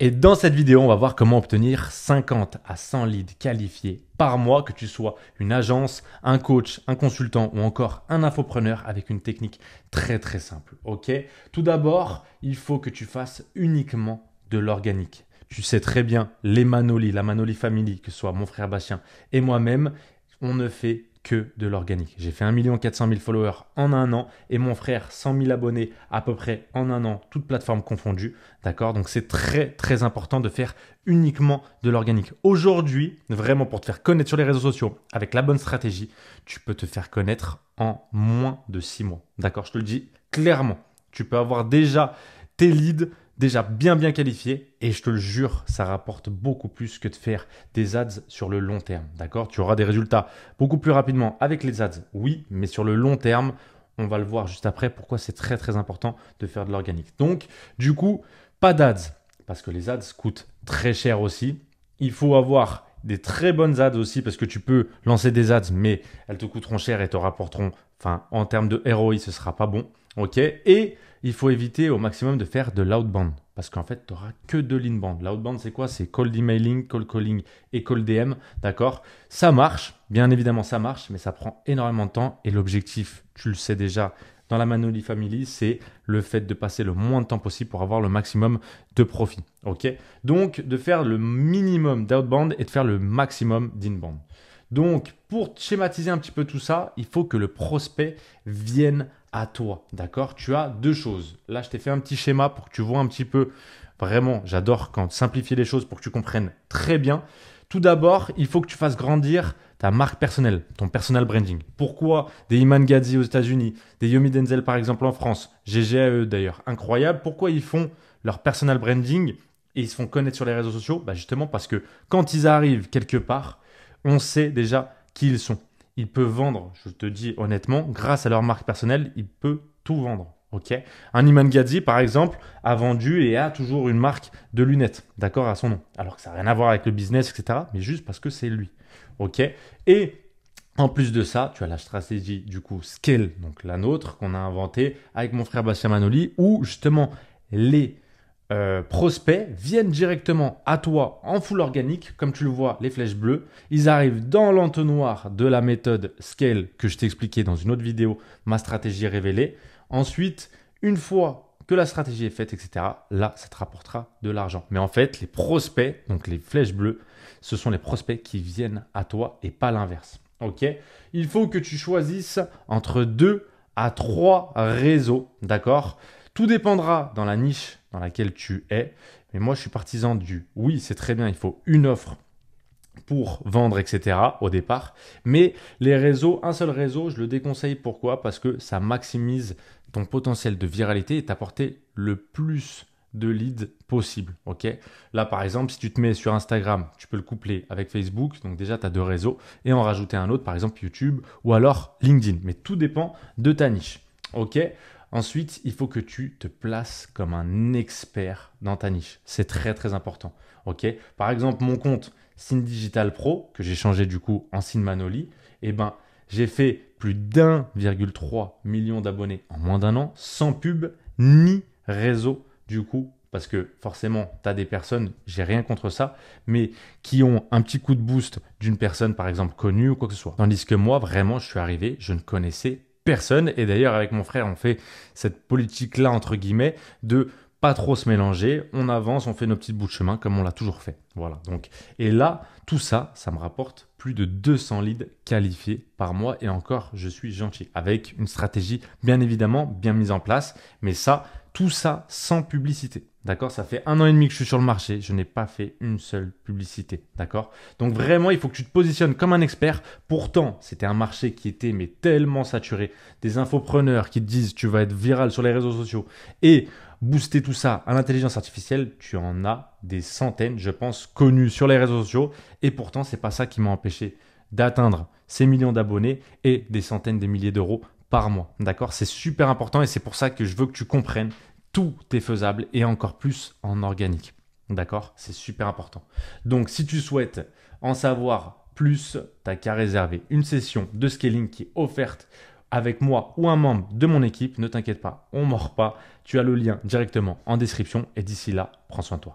Et dans cette vidéo, on va voir comment obtenir 50 à 100 leads qualifiés par mois, que tu sois une agence, un coach, un consultant ou encore un infopreneur avec une technique très simple. Ok. Tout d'abord, il faut que tu fasses uniquement de l'organique. Tu sais très bien, les Manoli, la Manoli Family, que ce soit mon frère Bastien et moi-même, on ne fait que de l'organique. J'ai fait 1 400 000 followers en un an et mon frère 100 000 abonnés à peu près en un an, toutes plateformes confondues. D'accord? Donc c'est très important de faire uniquement de l'organique. Aujourd'hui, vraiment pour te faire connaître sur les réseaux sociaux avec la bonne stratégie, tu peux te faire connaître en moins de 6 mois. D'accord? Je te le dis clairement. Tu peux avoir déjà tes leads déjà bien qualifié et je te le jure, ça rapporte beaucoup plus que de faire des ads sur le long terme. D'accord? Tu auras des résultats beaucoup plus rapidement avec les ads, oui, mais sur le long terme, on va le voir juste après pourquoi c'est très important de faire de l'organique. Donc, du coup, pas d'ads parce que les ads coûtent très cher aussi. Il faut avoir des très bonnes ads aussi parce que tu peux lancer des ads, mais elles te coûteront cher et te rapporteront, enfin, en termes de ROI, ce sera pas bon. Ok? Et il faut éviter au maximum de faire de l'outbound parce qu'en fait, tu n'auras que de l'inbound. L'outbound, c'est quoi? C'est cold emailing, cold calling et cold DM. D'accord? Ça marche, bien évidemment, ça marche, mais ça prend énormément de temps. Et l'objectif, tu le sais déjà, dans la Manoli Family, c'est le fait de passer le moins de temps possible pour avoir le maximum de profit. Ok? Donc, de faire le minimum d'outbound et de faire le maximum d'inbound. Donc, pour schématiser un petit peu tout ça, il faut que le prospect vienne à toi. D'accord? Tu as deux choses. Là, je t'ai fait un petit schéma pour que tu vois un petit peu. Vraiment, j'adore quand simplifier les choses pour que tu comprennes très bien. Tout d'abord, il faut que tu fasses grandir ta marque personnelle, ton personal branding. Pourquoi des Iman Gadzhi aux États-Unis, des Yomi Denzel par exemple en France, GGAE d'ailleurs, incroyable. Pourquoi ils font leur personal branding et ils se font connaître sur les réseaux sociaux? Justement parce que quand ils arrivent quelque part, on sait déjà qui ils sont. Ils peuvent vendre, je te dis honnêtement, grâce à leur marque personnelle, ils peuvent tout vendre. Ok. Un Iman Gadzhi, par exemple, a vendu et a toujours une marque de lunettes, d'accord, à son nom. Alors que ça n'a rien à voir avec le business, etc. Mais juste parce que c'est lui. Ok. Et en plus de ça, tu as la stratégie du coup Scale, donc la nôtre qu'on a inventée avec mon frère Bastien Manoli, où justement les prospects viennent directement à toi en full organique, comme tu le vois, les flèches bleues. Ils arrivent dans l'entonnoir de la méthode Scale que je t'ai expliqué dans une autre vidéo, ma stratégie révélée. Ensuite, une fois que la stratégie est faite, etc., là, ça te rapportera de l'argent. Mais en fait, les prospects, donc les flèches bleues, ce sont les prospects qui viennent à toi et pas l'inverse. Ok? Il faut que tu choisisses entre 2 à 3 réseaux, d'accord? Tout dépendra dans la niche dans laquelle tu es. Mais moi, je suis partisan du oui, c'est très bien, il faut une offre pour vendre, etc. au départ. Mais les réseaux, un seul réseau, je le déconseille. Pourquoi? Parce que ça maximise ton potentiel de viralité et t'apporter le plus de leads possible. Ok. Là, par exemple, si tu te mets sur Instagram, tu peux le coupler avec Facebook. Donc déjà, tu as deux réseaux et en rajouter un autre, par exemple YouTube ou alors LinkedIn. Mais tout dépend de ta niche. Ok. Ensuite, il faut que tu te places comme un expert dans ta niche. C'est très important. Ok. Par exemple, mon compte Scene Digital Pro, que j'ai changé du coup en Scene Manoli, j'ai fait plus d'1,3 million d'abonnés en moins d'un an, sans pub ni réseau du coup, parce que forcément, tu as des personnes, j'ai rien contre ça, mais qui ont un petit coup de boost d'une personne, par exemple, connue ou quoi que ce soit. Tandis que moi, vraiment, je suis arrivé, je ne connaissais personne. Et d'ailleurs, avec mon frère, on fait cette politique-là, entre guillemets, de pas trop se mélanger, on avance, on fait nos petites bouts de chemin comme on l'a toujours fait. Voilà. Donc, et là, tout ça, ça me rapporte plus de 200 leads qualifiés par mois et encore, je suis gentil. Avec une stratégie bien évidemment bien mise en place, mais ça, tout ça sans publicité. D'accord? Ça fait 1 an et demi que je suis sur le marché. Je n'ai pas fait une seule publicité. D'accord? Donc vraiment, il faut que tu te positionnes comme un expert. Pourtant, c'était un marché qui était mais tellement saturé. Des infopreneurs qui te disent tu vas être viral sur les réseaux sociaux et booster tout ça à l'intelligence artificielle, tu en as des centaines, je pense, connus sur les réseaux sociaux. Et pourtant, c'est pas ça qui m'a empêché d'atteindre ces millions d'abonnés et des centaines de milliers d'euros par mois. D'accord? C'est super important et c'est pour ça que je veux que tu comprennes. Tout est faisable et encore plus en organique. D'accord? C'est super important. Donc, si tu souhaites en savoir plus, tu n'as qu'à réserver une session de scaling qui est offerte avec moi ou un membre de mon équipe. Ne t'inquiète pas, on ne mord pas. Tu as le lien directement en description et d'ici là, prends soin de toi.